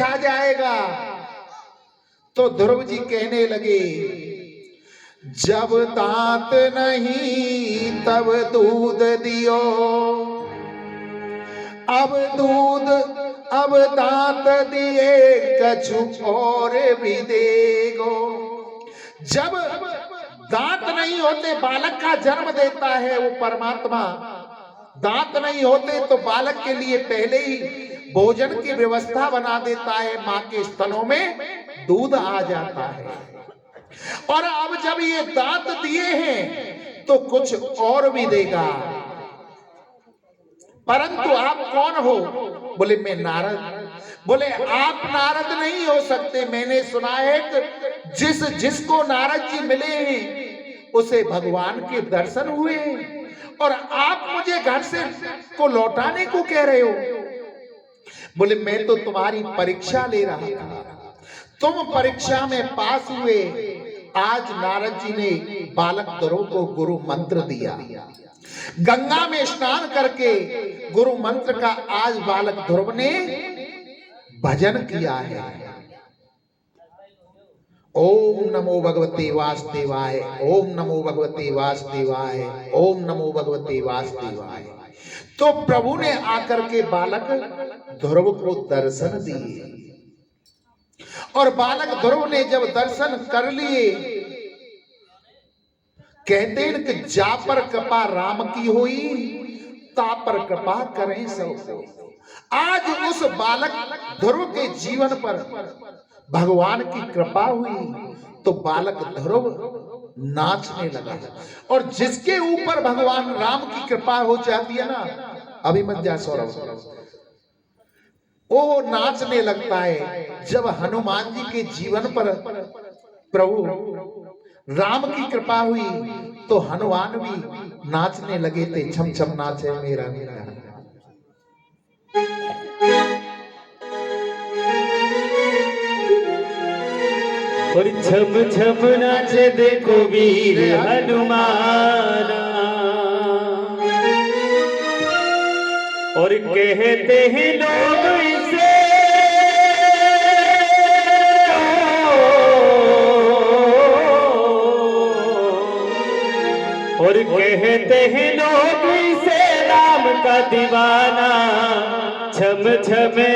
खा जाएगा। तो ध्रुव जी कहने लगे, जब दांत नहीं तब दूध दियो, अब दांत दिए कछु और भी देगो। जब दांत नहीं होते बालक का जन्म देता है वो परमात्मा, दांत नहीं होते तो बालक के लिए पहले ही भोजन की व्यवस्था बना देता है, मां के स्तनों में दूध आ जाता है। और अब जब ये दांत दिए हैं तो कुछ और भी देगा। परंतु आप कौन हो? बोले मैं नारद। बोले आप नारद नहीं हो सकते। मैंने सुना है कि जिसको नारद जी मिले हैं उसे भगवान के दर्शन हुए हैं, और आप मुझे घर से को लौटाने को कह रहे हो। बोले मैं तो तुम्हारी परीक्षा ले रहा था, तुम परीक्षा में पास हुए। आज नारद जी ने बालक ध्रुव को गुरु मंत्र दिया। गंगा में स्नान करके गुरु मंत्र का आज बालक ध्रुव ने भजन किया है। ओम नमो भगवते वासुदेवाय, ओम नमो भगवते वासुदेवाय, ओम नमो भगवते वासुदेवाय। तो प्रभु ने आकर के बालक ध्रुव को दर्शन दिए, और बालक ध्रुव ने जब दर्शन कर लिए, कहते हैं कि जा पर कृपा राम की हुई, ता पर कृपा करें सब। आज उस बालक ध्रुव के जीवन पर भगवान की कृपा हुई तो बालक ध्रुव नाचने लगा। और जिसके ऊपर भगवान राम की कृपा हो जाती है ना, अभी मत जा सौरभ, वो नाचने लगता है। जब हनुमान जी के जीवन पर प्रभु राम की कृपा हुई तो हनुमान भी नाचने लगे थे। छम छम नाचे मेरा मेरा। और छम छम नाचे देखो वीर हनुमान, और कहते हैं लोग इसे और कहते हैं लोग इसे राम का दीवाना। छम छमे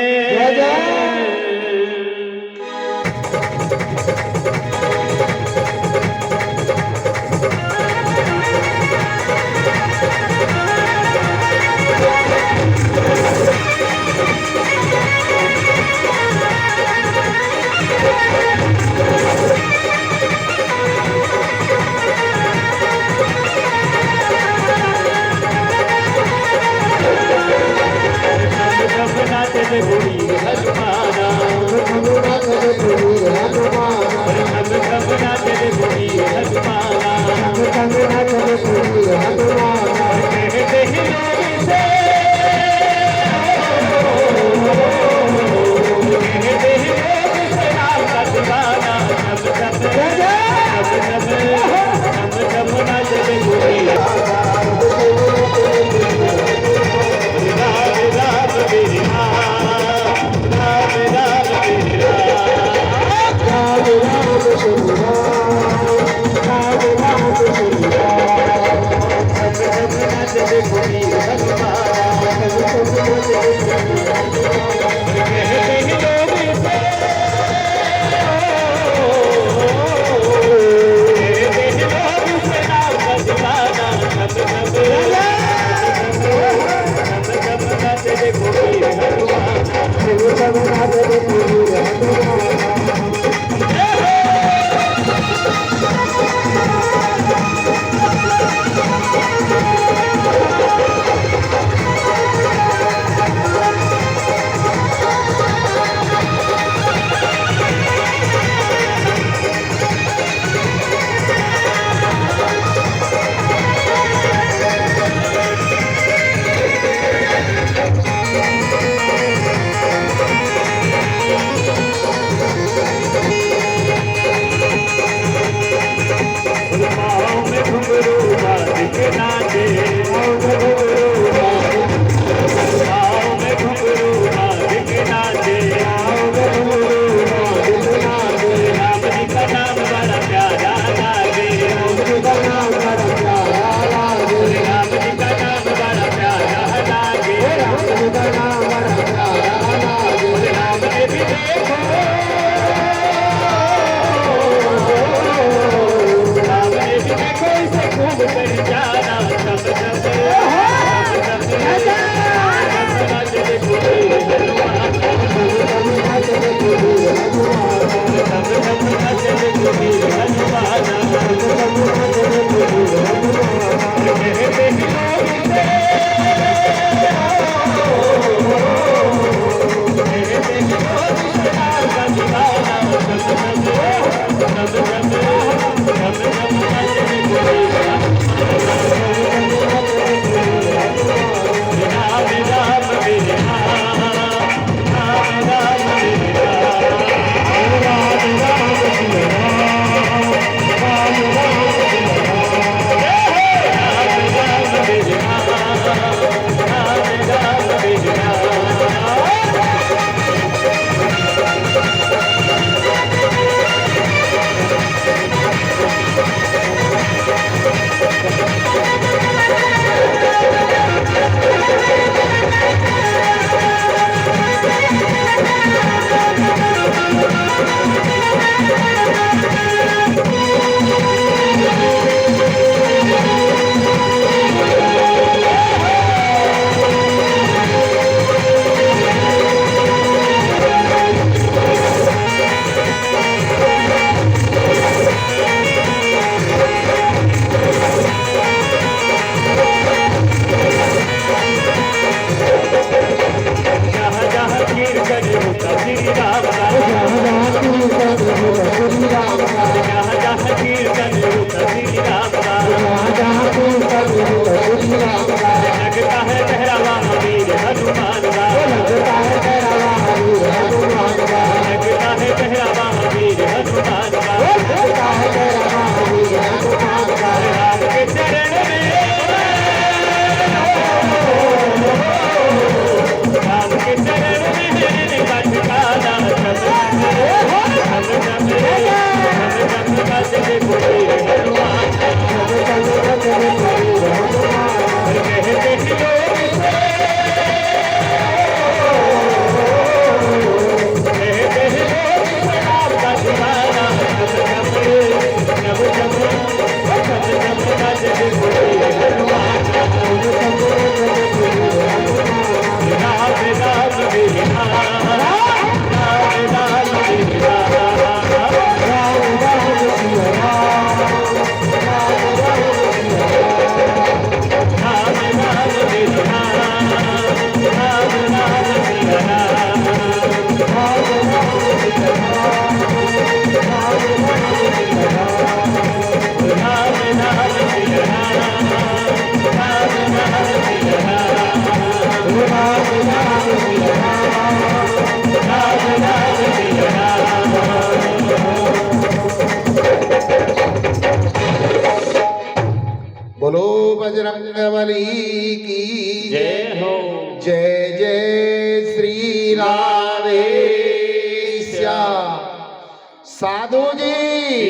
साधु जी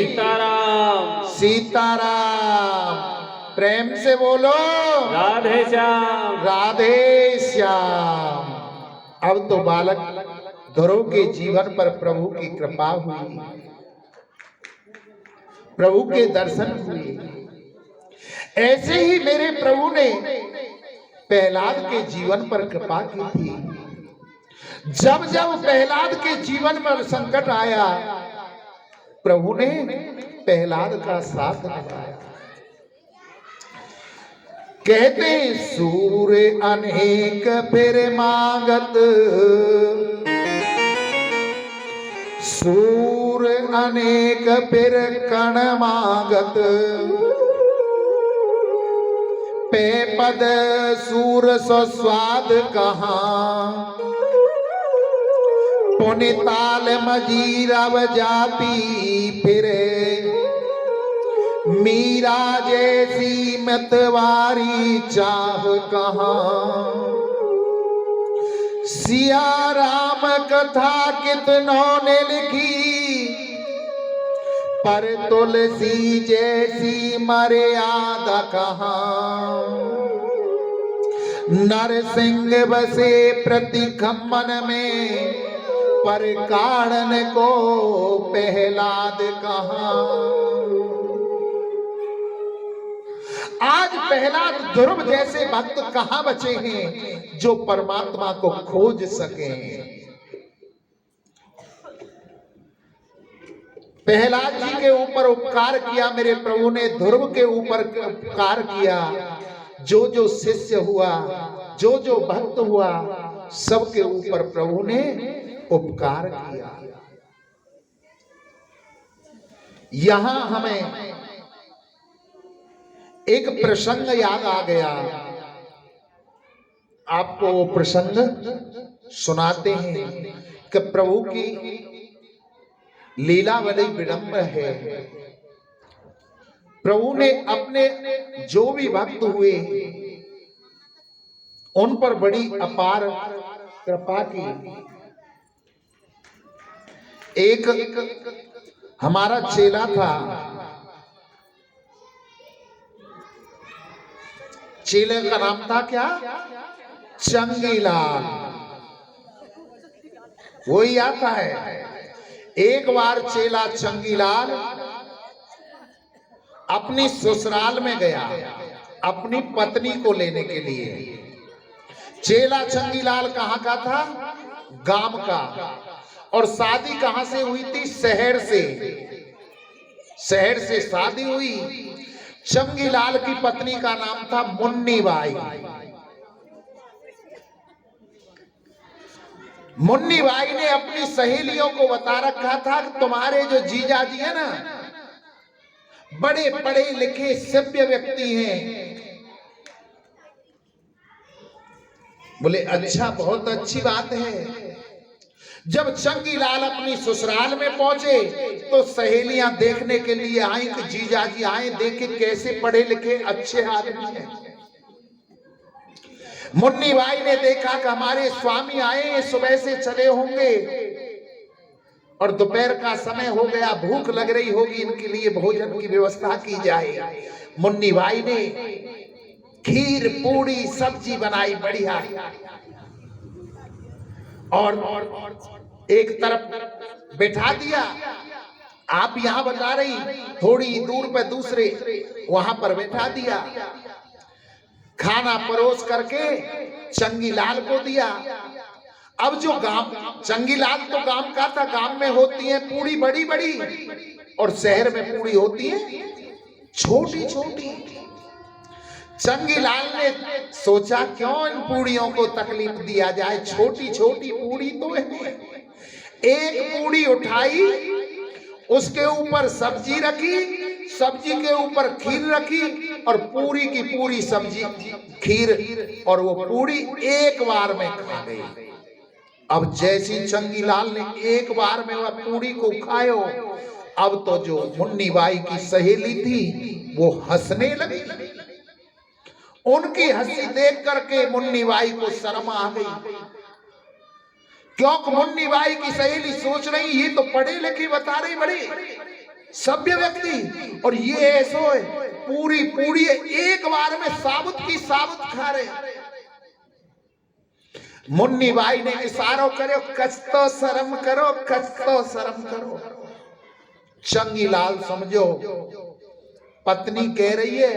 सीताराम। सीताराम। प्रेम से बोलो राधे श्याम। राधे श्याम। अब तो बालक ध्रुव के जीवन पर प्रभु की कृपा हुई, प्रभु के दर्शन हुए। ऐसे ही मेरे प्रभु ने प्रहलाद के जीवन पर कृपा की थी। जब जब प्रहलाद के जीवन में संकट आया, प्रभु ने प्रहलाद का साथ निभाया। कहते सूर्य अनेक फिर मांगत, सूर्य अनेक फिर कण मांगत, पे पद सूर सो स्वाद कहाँ, पुनिताल मजीरव जाती फिरे, मीरा जैसी मतवारी चाह कहाँ। सिया राम कथा कितनों ने लिखी, पर तुलसी जैसी मर्यादा कहाँ। नरसिंह बसे प्रति खम्मन में, पर कारण को प्रहलाद कहाँ। आज प्रहलाद ध्रुव जैसे भक्त कहां बचे हैं जो परमात्मा को खोज सके। प्रहलाद जी के ऊपर उपकार किया मेरे प्रभु ने, ध्रुव के ऊपर उपकार किया। जो जो शिष्य हुआ, जो जो भक्त हुआ, सबके ऊपर प्रभु ने उपकार किया। यहां हमें एक प्रसंग याद आ गया, आपको वो प्रसंग सुनाते हैं कि प्रभु की लीला बड़ी विडंबना है। प्रभु ने अपने जो भी भक्त हुए उन पर बड़ी अपार कृपा की। एक हमारा चेला था, चेले का नाम था क्या? चंगीलाल। वही आता है। एक बार चेला चंगीलाल अपनी ससुराल में गया अपनी पत्नी को लेने के लिए। चेला चंगीलाल कहाँ का था? गांव का। और शादी कहां से हुई थी? शहर से। शहर से शादी हुई। चंगीलाल की पत्नी का नाम था मुन्नी बाई। मुन्नी बाई ने अपनी सहेलियों को बता रखा था कि तुम्हारे जो जीजा जी है ना, बड़े पढ़े लिखे सभ्य व्यक्ति हैं। बोले अच्छा, बहुत अच्छी बात है। जब चंगीलाल अपनी ससुराल में पहुंचे तो सहेलियां देखने के लिए आई कि जीजा जी आए, देखे कैसे पढ़े लिखे अच्छे आदमी हैं। मुन्नी बाई ने देखा कि हमारे स्वामी आए, सुबह से चले होंगे और दोपहर का समय हो गया, भूख लग रही होगी, इनके लिए भोजन की व्यवस्था की जाए। मुन्नी बाई ने खीर पूड़ी सब्जी बनाई बढ़िया, और एक तरफ बैठा दिया। आप यहां बता रही, थोड़ी दूर पे दूसरे वहां पर बैठा दिया। खाना परोस करके चंगीलाल को दिया। अब जो गांव, चंगीलाल तो गांव का था, गांव में होती है पूड़ी बड़ी बड़ी और शहर में पूड़ी होती है छोटी छोटी। चंगीलाल ने सोचा क्यों इन पूड़ियों को तकलीफ दिया जाए, छोटी छोटी पूड़ी तो है। एक पूड़ी उठाई, उसके ऊपर सब्जी रखी, सब्जी के ऊपर खीर रखी और पूरी की पूरी सब्जी खीर और वो पूड़ी एक बार में खा गई। अब जैसी चंगीलाल ने एक बार में वह पूड़ी को खायो, अब तो जो मुन्नी बाई की सहेली थी वो हंसने लगी। उनकी हंसी देख करके मुन्नी बाई को शर्म आ गई। क्योंकि मुन्नी बाई की सहेली सोच रही ये तो पढ़े लिखे बता रही बड़े सभ्य व्यक्ति, और ये ऐसो है पूरी पूरी एक बार में साबुत की साबुत खा रहे। मुन्नी बाई ने इशारो करो, कच तो शर्म करो, कच तो शर्म करो। चंगीलाल समझो पत्नी कह रही है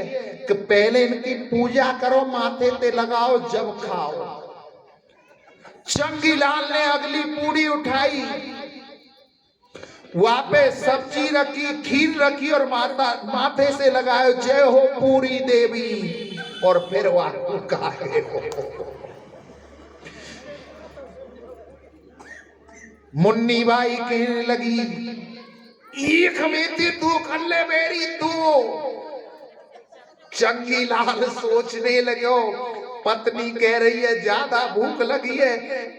कि पहले इनकी पूजा करो, माथे पे लगाओ जब खाओ। चंगीलाल ने अगली पूड़ी उठाई, वहां पे सब्जी रखी, खीर रखी और माथे से लगाए जय हो पूरी देवी, और फिर वह गाए हो। मुन्नी बाई कहने लगी एक में थी तू कर ले मेरी तू। चंगीलाल सोचने लगे पत्नी कह रही है ज्यादा भूख लगी है,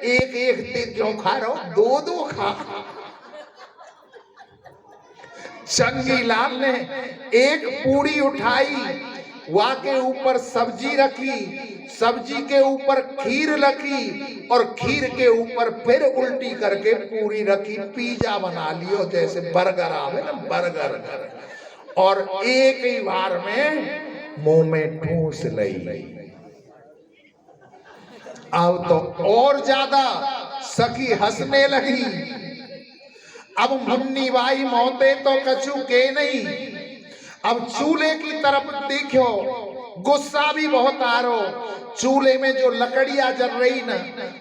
एक एक ते क्यों खा रहा हो, दो दो खा। चंगीलाल ने एक पूड़ी उठाई, वहां के ऊपर सब्जी रखी, सब्जी के ऊपर खीर रखी और खीर के ऊपर फिर उल्टी करके पूरी रखी। पिज्जा बना लियो जैसे बर्गर आवे ना, बर्गर, और एक ही बार में मुंह में ठूस ली। अब तो और ज्यादा सखी हंसने लगी। अब मुन्नी बाई मौते तो कछु के नहीं, अब चूल्हे की तरफ देखो, गुस्सा भी बहुत आ रहा। चूल्हे में जो लकड़ियां जल रही ना,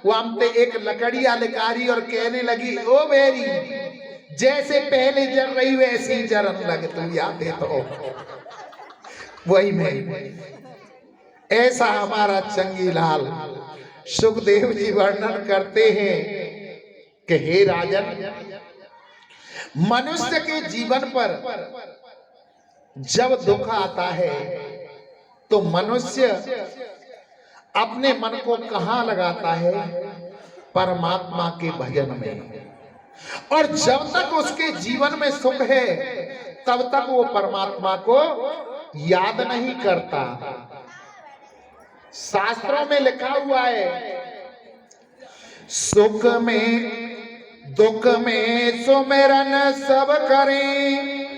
वो हम पे एक लकड़ियां लिकारी और कहने लगी ओ बेरी जैसे पहले जल रही वैसे ही जलन लगे, तुम याद है तो वही में। ऐसा हमारा चंगीलाल। सुखदेव जी वर्णन करते हैं कि हे राजन, मनुष्य के जीवन पर जब दुख आता है तो मनुष्य अपने मन को कहां लगाता है, परमात्मा के भजन में। और जब तक उसके जीवन में सुख है तब तक वो परमात्मा को याद नहीं करता। शास्त्रों में लिखा हुआ है सुख में दुख में सुमिरन सब करें,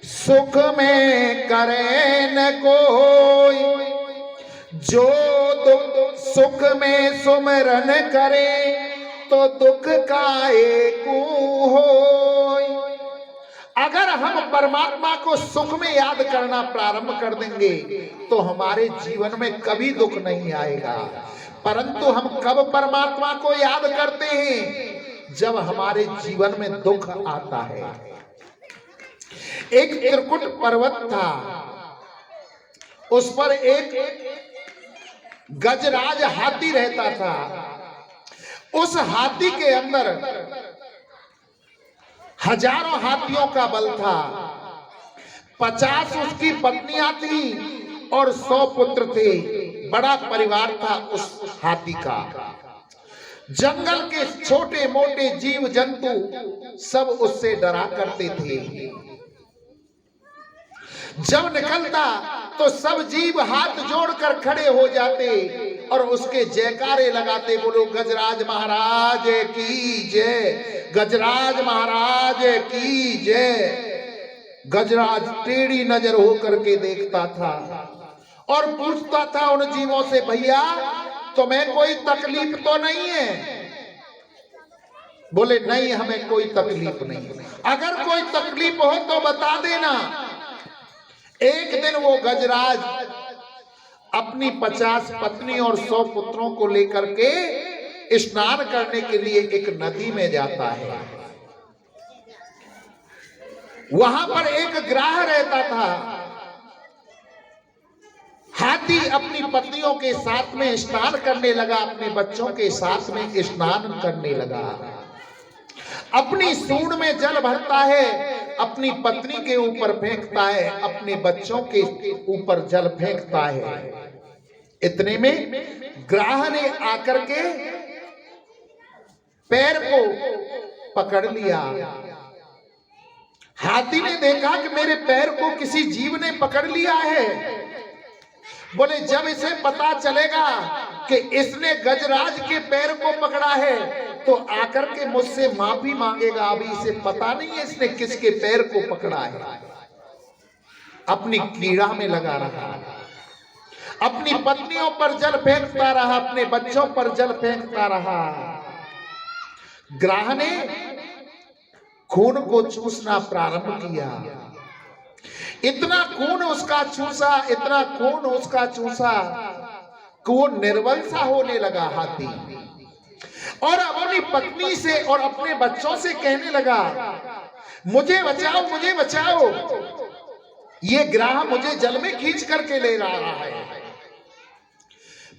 सुख में करे न कोई, जो सुख में सुमिरन करे तो दुख काहे को होय। अगर हम परमात्मा को सुख में याद करना प्रारंभ कर देंगे तो हमारे जीवन में कभी दुख नहीं आएगा। परंतु हम कब परमात्मा को याद करते हैं, जब हमारे जीवन में दुख आता है। एक त्रिकुट पर्वत था, उस पर एक गजराज हाथी रहता था। उस हाथी के अंदर हजारों हाथियों का बल था। 50 उसकी पत्नियां थी और 100 पुत्र थे। बड़ा परिवार था उस हाथी का। जंगल के छोटे मोटे जीव जंतु सब उससे डरा करते थे। जब निकलता तो सब जीव हाथ जोड़कर खड़े हो जाते और उसके जयकारे लगाते, बोलो गजराज महाराज की जय, गजराज महाराज की जय। गजराज टेढ़ी नजर होकर के देखता था और पूछता था उन जीवों से, भैया तुम्हें कोई तकलीफ तो नहीं है? बोले नहीं, हमें कोई तकलीफ नहीं। अगर कोई तकलीफ हो तो बता देना। एक दिन वो गजराज अपनी 50 पत्नी और 100 पुत्रों को लेकर के स्नान करने के लिए एक नदी में जाता है। वहां पर एक ग्राह रहता था। हाथी अपनी पत्नियों के साथ में स्नान करने लगा, अपने बच्चों के साथ में स्नान करने लगा। अपनी सूंड में जल भरता है, अपनी पत्नी के ऊपर फेंकता है, अपने बच्चों के ऊपर जल फेंकता है। इतने में ग्राह ने आकर के पैर को पकड़ लिया। हाथी ने देखा कि मेरे पैर को किसी जीव ने पकड़ लिया है। बोले जब इसे पता चलेगा कि इसने गजराज के पैर को पकड़ा है तो आकर के मुझसे माफी मांगेगा। अभी इसे पता नहीं है इसने किसके पैर को पकड़ा है। अपनी कीड़ा में लगा रहा, अपनी पत्नियों पर जल फेंकता रहा, अपने बच्चों पर जल फेंकता रहा। ग्राह ने खून को चूसना प्रारंभ किया। इतना खून उसका चूसा, इतना खून उसका चूसा कि वो निर्बल सा होने लगा हाथी, और अपनी पत्नी से और अपने बच्चों से कहने लगा, मुझे बचाओ, मुझे बचाओ, ये ग्राह मुझे जल में खींच करके ले रहा है।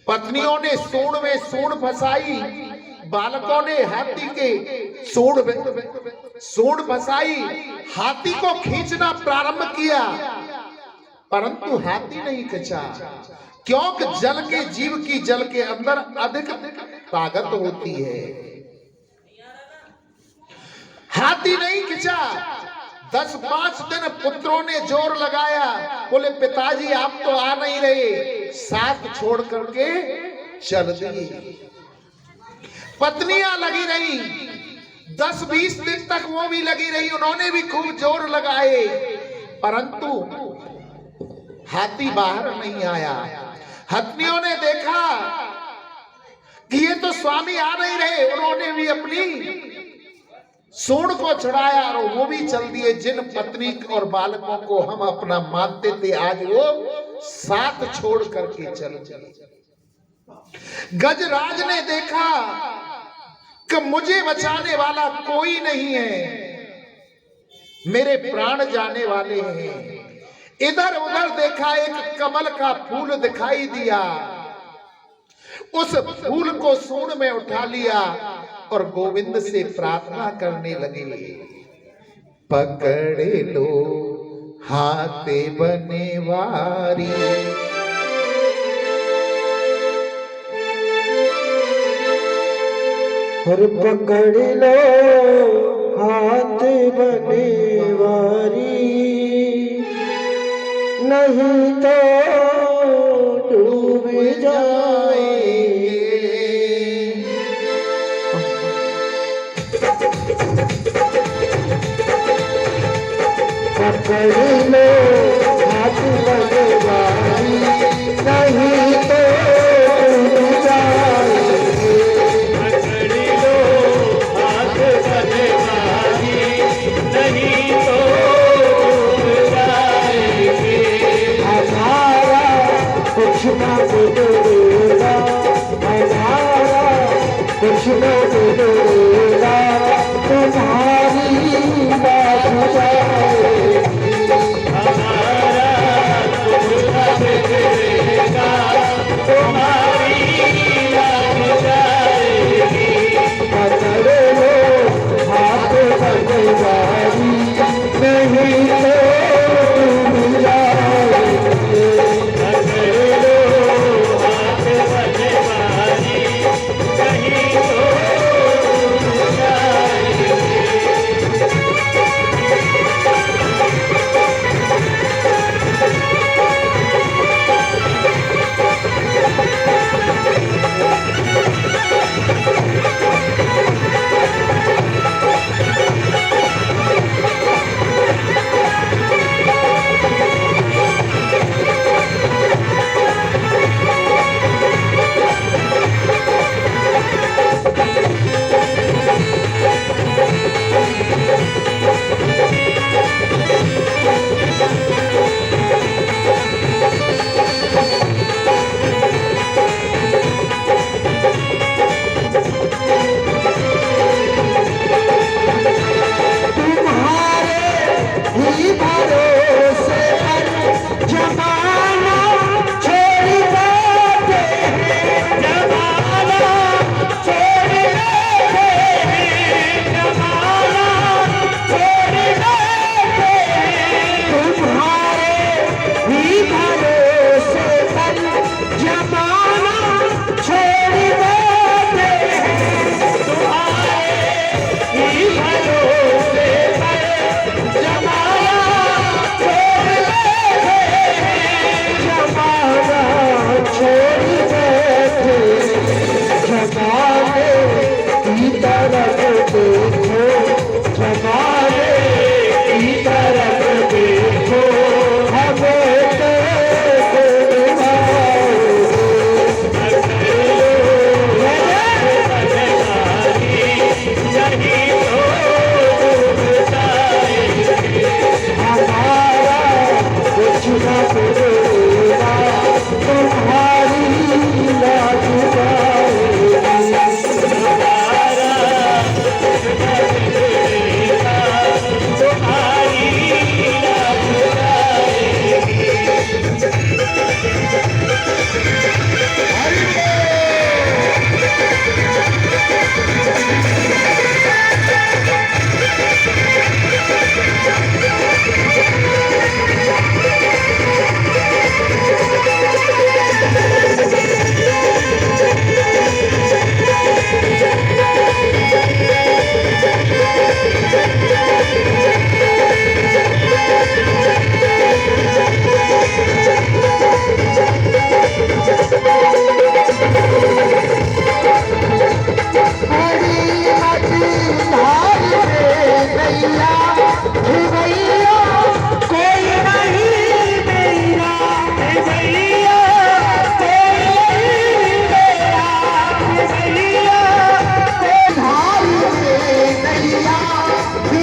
पत्नियों ने सूंड में सूंड फंसाई, बालकों ने हाथी के सूंड फंसाई, हाथी को खींचना प्रारंभ किया, परंतु हाथी नहीं खींचा, क्योंकि जल के जीव की जल के अंदर अधिक ताकत होती है। हाथी नहीं खींचा। 10-5 दिन पुत्रों ने जोर लगाया, बोले पिताजी आप तो आ नहीं रहे, साथ छोड़ करके चल दिए। पत्नियां लगी रही, 10-20 दिन तक वो भी लगी रही, उन्होंने भी खूब जोर लगाए, परंतु हाथी बाहर नहीं आया। हथनियों ने देखा कि ये तो स्वामी आ नहीं रहे, उन्होंने भी अपनी सूंड को छुड़ाया और वो भी चल दिए। जिन पत्नी और बालकों को हम अपना मानते थे, आज वो साथ छोड़ करके चल दिए। गजराज ने देखा कि मुझे बचाने वाला कोई नहीं है, मेरे प्राण जाने वाले हैं। इधर उधर देखा, एक कमल का फूल दिखाई दिया, उस फूल को सूंड में उठा लिया और गोविंद से प्रार्थना करने लगे, पकड़े लो हाथे बने वारी, और पकड़ लो हाथ बने वारी, नहीं तो डूब जाएंगे। पकड़ लो हाथ बने वारी, नहीं तो डूब जाएंगे। पकड़ लो हाथ बने वारी, नहीं तो डूब जाएंगे। हमारा कुछ ना बिगड़ेगा, हमारा कुछ ना बिगड़ेगा, तुम्हारी बात जाएगी। हमारा कुछ ना बिगड़ेगा, तुम्हारी बात जाएगी। पकड़ लो हाथ बने वारी, नहीं तो डूब जाएंगे। पकड़ लो हाथ बने वारी, नहीं तो डूब जाएंगे।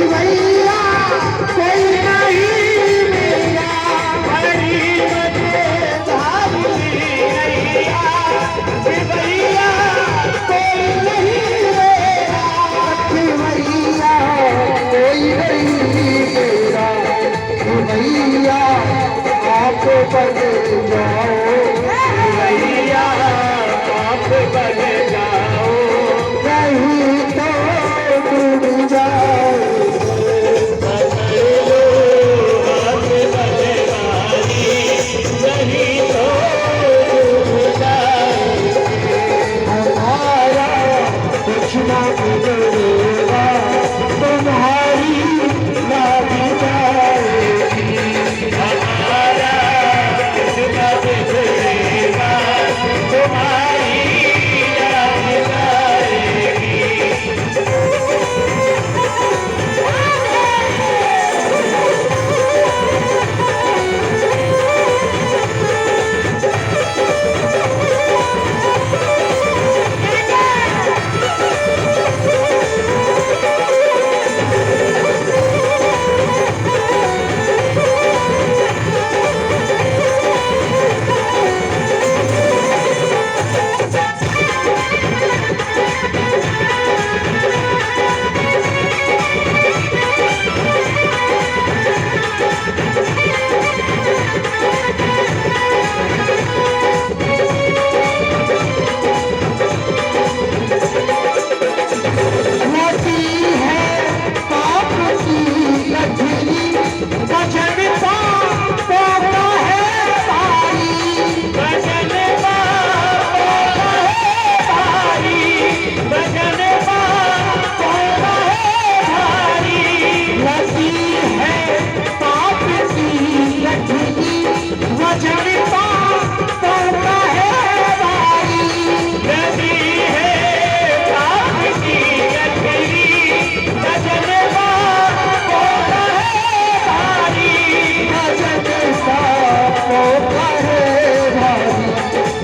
भैया कोई नहीं मेरा, बड़ी मजेदार नैया भैया कोई नहीं मेरा, भैया कोई नहीं मेरा, भैया आप बन जाओ, भैया आप बन जाओ, नहीं तो डूब जाओ। पकड़ लो हाथ बलवानी, नहीं तो डूब जाएंगे। हमारा कुछ ना बिगड़ेगा, तुम्हारी लाज जाएगी। हमारा कुछ न बिगड़ेगा, तुम्हारी याद आएगी। होती है पाप की लठड़ी, वचन पापों का है भारी, भजन बापों का है भारी, भजन बापों का है भारी। लगी है पाप की लठड़ी, वचन पापों का है भारी, नदी है पाप की लकड़ी, भजन बापों का है भारी। वचन पापों का है भारी।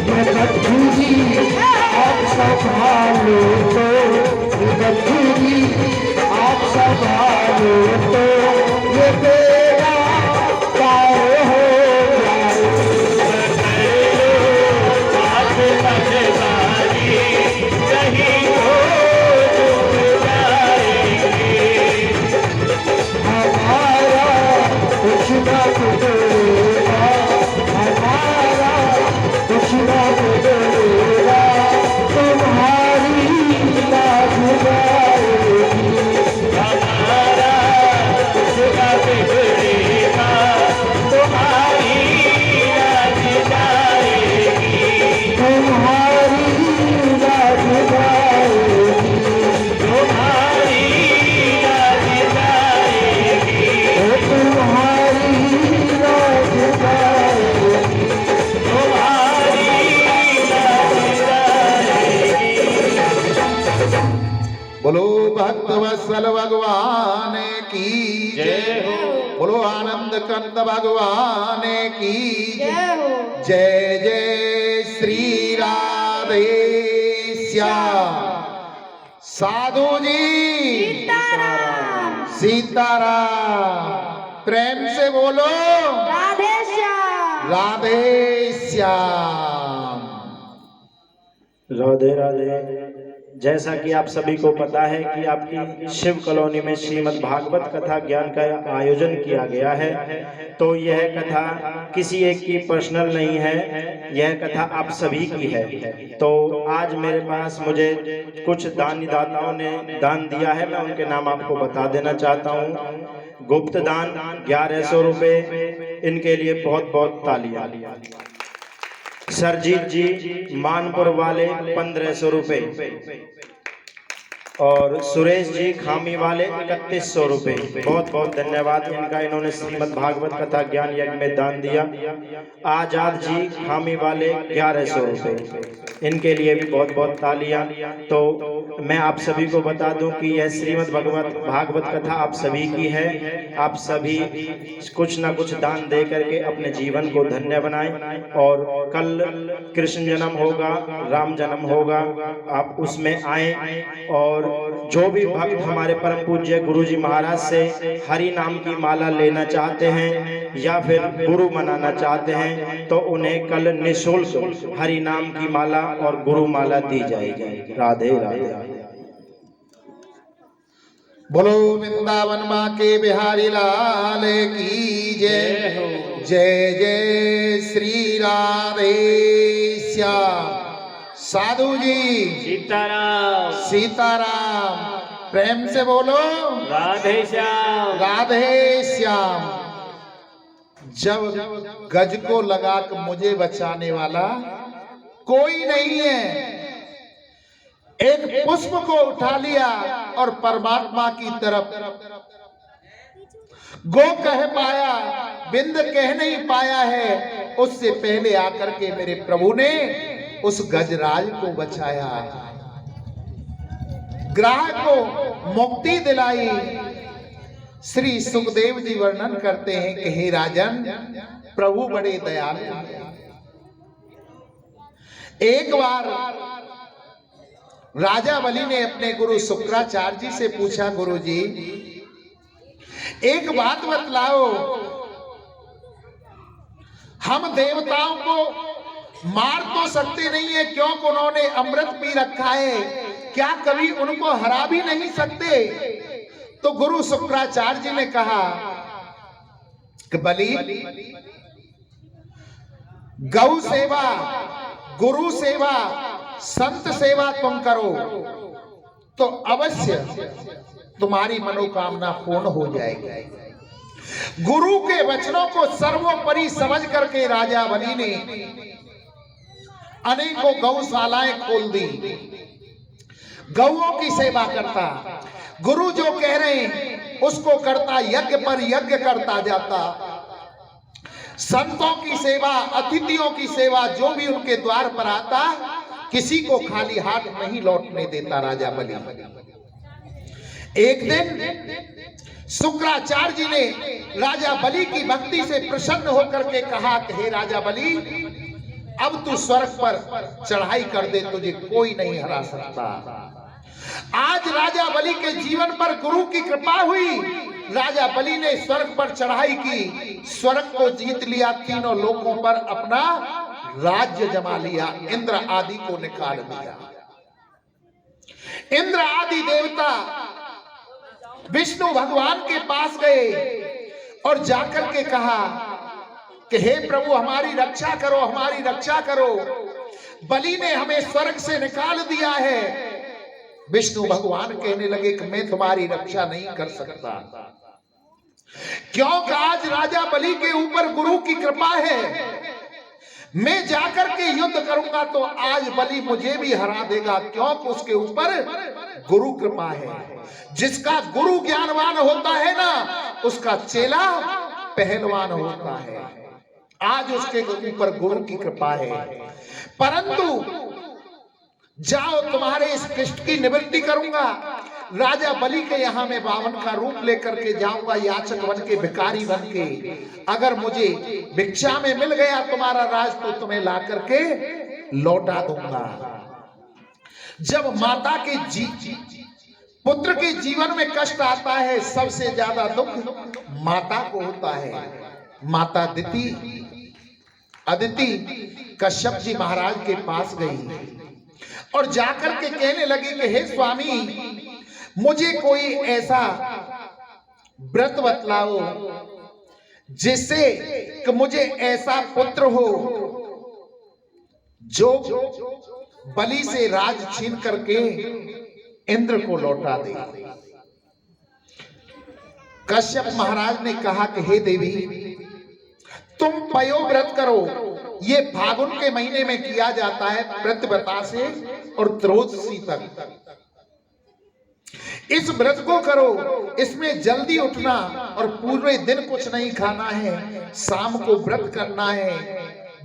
ये लठड़ी आप संभालो तो, ये लठड़ी आप संभालो तो, ये बेड़ा पार हो जाए। हाथ बलवानी, कहीं तो डूब जाएंगे। हमारा कुछ ना बिगड़ेगा, हमारा कुछ ना बिगड़ेगा, तुम्हारी लाज जाएगी। हमारा कुछ न बिगड़ेगा, तुम्हारी याद जाएगी। तुम्हारी लाज जाएगी, तुम्हारी याद जाएगी। तुम्हारी लाज जाएगी। तुम्हारी याद जाएगी। बोलो भक्त वत्सल भगवान की जय हो। बोलो आनंद कंद भगवान की जय जय श्री राधे श्याम। साधु जी सीताराम, प्रेम से बोलो राधे श्याम। राधे श्याम। राधे राधे। जैसा कि आप सभी को पता है कि आपकी शिव कॉलोनी में श्रीमद् भागवत कथा ज्ञान का आयोजन किया गया है, तो यह कथा किसी एक की पर्सनल नहीं है, यह कथा आप सभी की है। तो आज मेरे पास मुझे कुछ दानी दाताओं ने दान दिया है, मैं उनके नाम आपको बता देना चाहता हूँ। गुप्त दान 1100 रुपये, इनके लिए बहुत बहुत तालियां। सरजीत जी मानपुर वाले 1500 रुपये, और सुरेश जी खामी वाले 3100 रुपये। बहुत बहुत धन्यवाद इनका, इन्होंने श्रीमद् भागवत कथा ज्ञान यज्ञ में दान दिया। आजाद जी खामी वाले 1100 रुपये, इनके लिए भी बहुत बहुत तालियां। तो मैं आप सभी को बता दूं कि यह श्रीमद् भागवत कथा आप सभी की है। आप सभी कुछ ना कुछ दान दे करके अपने जीवन को धन्य बनाएं, और कल कृष्ण जन्म होगा, राम जन्म होगा, आप उसमें आए और और जो भी भक्त हमारे परम पूज्य गुरु जी महाराज से हरि नाम की माला लेना चाहते हैं या फिर गुरु मनाना चाहते हैं तो उन्हें कल निःशुल्क हरि नाम की माला और गुरु माला दी जाएगी। राधे राधे। बोलो वृंदावन माँ के बिहारी लाल की जय। जय जय श्री राधे श्याम। साधु जी सीताराम सीताराम। प्रेम से बोलो राधे श्याम राधे श्याम। जब गज को लगा कर मुझे बचाने वाला कोई नहीं है, एक पुष्प को उठा लिया और परमात्मा की तरफ गो कह पाया, बिंद कह नहीं पाया है। उससे पहले आकर के मेरे प्रभु ने उस गजराज को बचाया, ग्राहक को मुक्ति दिलाई। श्री सुखदेव जी वर्णन करते हैं कि हे राजन, प्रभु बड़े दयालु हैं। एक बार राजा बलि ने अपने गुरु शुक्राचार्य जी से पूछा, गुरु जी एक बात बतलाओ, हम देवताओं को मार तो सकते नहीं है, क्योंकि उन्होंने अमृत पी रखा है, क्या कभी उनको हरा भी नहीं सकते? तो गुरु शुक्राचार्य जी ने कहा कि बलि, गौ सेवा, गुरु सेवा, संत सेवा तुम करो तो अवश्य तुम्हारी मनोकामना पूर्ण हो जाएगी। गुरु के वचनों को सर्वोपरि समझ करके राजा बलि ने अनेकों गौशालाएं खोल दी, गौओं की सेवा करता, गुरु जो कह रहे हैं उसको करता, यज्ञ पर यज्ञ करता जाता, संतों की सेवा, अतिथियों की सेवा, जो भी उनके द्वार पर आता किसी को खाली हाथ नहीं लौटने देता राजा बलि। एक दिन शुक्राचार्य जी ने राजा बलि की भक्ति से प्रसन्न होकर के कहा कि हे राजा बलि, अब तू स्वर्ग पर चढ़ाई कर दे, तुझे कोई नहीं हरा सकता। आज राजा बलि के जीवन पर गुरु की कृपा हुई, राजा बलि ने स्वर्ग पर चढ़ाई की, स्वर्ग को जीत लिया, तीनों लोकों पर अपना राज्य जमा लिया, इंद्र आदि को निकाल दिया। इंद्र आदि देवता विष्णु भगवान के पास गए और जाकर के कहा कि हे प्रभु, हमारी रक्षा करो, हमारी रक्षा करो, बलि ने हमें स्वर्ग से निकाल दिया है। विष्णु भगवान कहने लगे कि मैं तुम्हारी रक्षा नहीं कर सकता, क्योंकि आज राजा बलि के ऊपर गुरु की कृपा है। मैं जाकर के युद्ध करूंगा तो आज बलि मुझे भी हरा देगा, क्योंकि उसके ऊपर गुरु कृपा है। जिसका गुरु ज्ञानवान होता है ना, उसका चेला पहलवान होता है। आज उसके ऊपर गुरु की कृपा है। परंतु जाओ, तुम्हारे इस कष्ट की निवृत्ति करूंगा। राजा बलि के यहाँ मैं बावन का रूप लेकर के जाऊंगा, याचक बन के, भिखारी बन के। अगर मुझे भिक्षा में मिल गया तुम्हारा राज तो तुम्हें ला करके लौटा दूंगा। जब माता के पुत्र के जीवन में कष्ट आता है, सबसे ज्यादा दुख माता को होता है। माता अदिति कश्यप जी महाराज के पास गई और जाकर के कहने लगी कि हे स्वामी, मुझे कोई ऐसा व्रत बतलाओ जिससे कि मुझे ऐसा पुत्र हो जो बलि से राज छीन करके इंद्र को लौटा दे। कश्यप महाराज ने कहा कि हे देवी, तुम पयो व्रत करो। ये फागुन के महीने में किया जाता है, प्रतिव्रता से और त्रयोदशी तक। इस व्रत को करो, इसमें जल्दी उठना और पूरे दिन कुछ नहीं खाना है, शाम को व्रत करना है,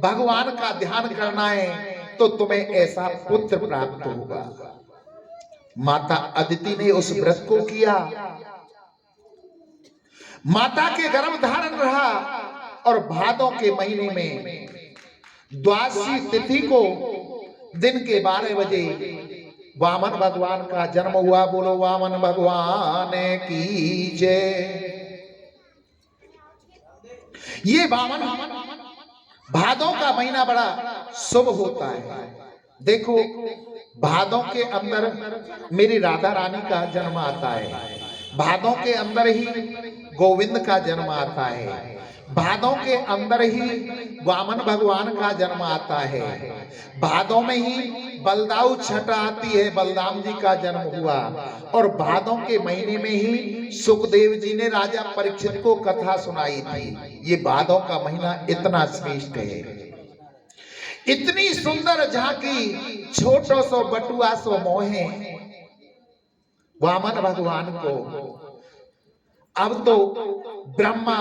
भगवान का ध्यान करना है, तो तुम्हें ऐसा पुत्र प्राप्त होगा। माता अदिति ने उस व्रत को किया, माता के गर्भ धारण रहा और भादों के महीने में द्वादशी तिथि को दिन के 12 बजे वामन भगवान का जन्म हुआ। बोलो वामन भगवान की जय। ये वामन भादों का महीना बड़ा शुभ होता है। देखो भादों के अंदर मेरी राधा रानी का जन्म आता है, भादों के अंदर ही गोविंद का जन्म आता है, भादों के अंदर ही वामन भगवान का जन्म आता है, भादों में ही बलदाऊ छठ आती है, बलराम जी का जन्म हुआ। और भादों के महीने में ही सुखदेव जी ने राजा परीक्षित को कथा सुनाई थी। ये भादों का महीना इतना श्रेष्ठ है, इतनी सुंदर झांकी, छोटो सो बटुआ सो मोहे वामन भगवान को। अब तो ब्रह्मा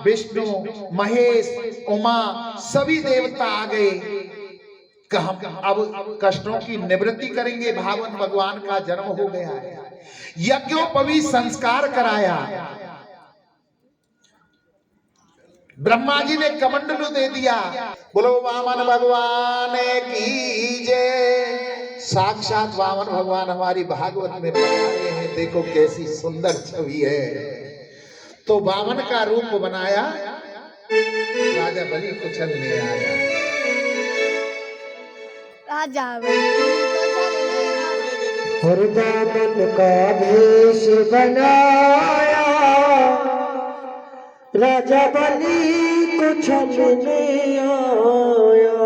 विष्णु महेश उमा सभी देवता आ गए कि हम अब कष्टों की निवृत्ति करेंगे। भावन भगवान का जन्म हो गया है, यज्ञोपवीत संस्कार कराया। ब्रह्मा जी ने कमंडलू दे दिया। बोलो वामन भगवान की जय। साक्षात वामन भगवान हमारी भागवत में पधारे हैं। देखो कैसी सुंदर छवि है। तो वामन का रूप बनाया, राजा बलि को चलने आया। राजा बलि को चलने और वामन का भेष बनाया, राजा बलि को छलने आया।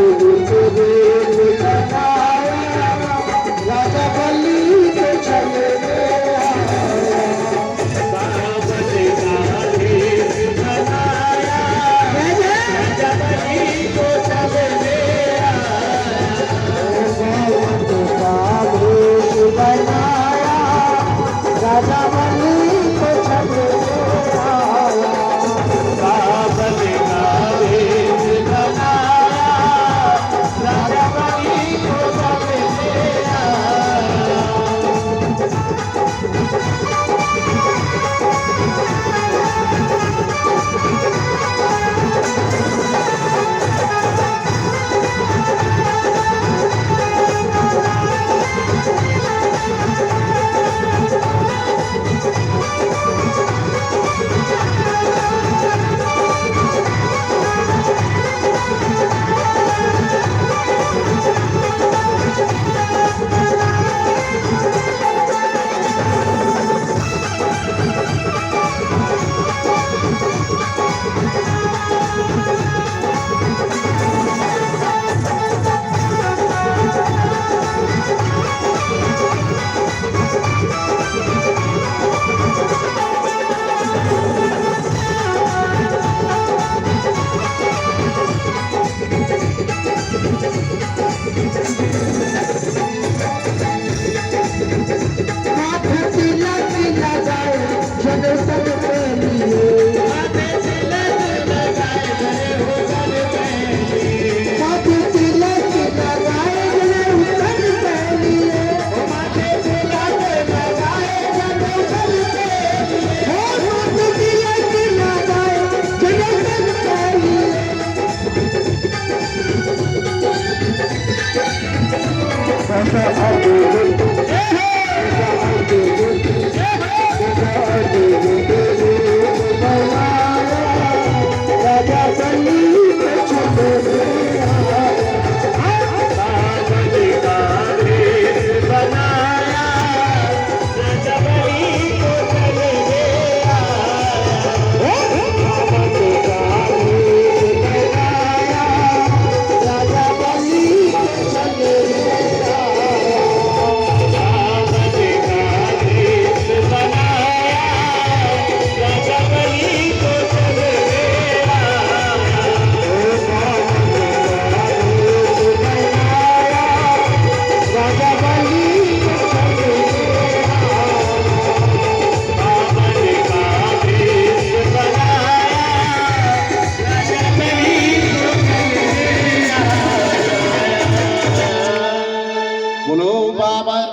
Oh, सब अधूर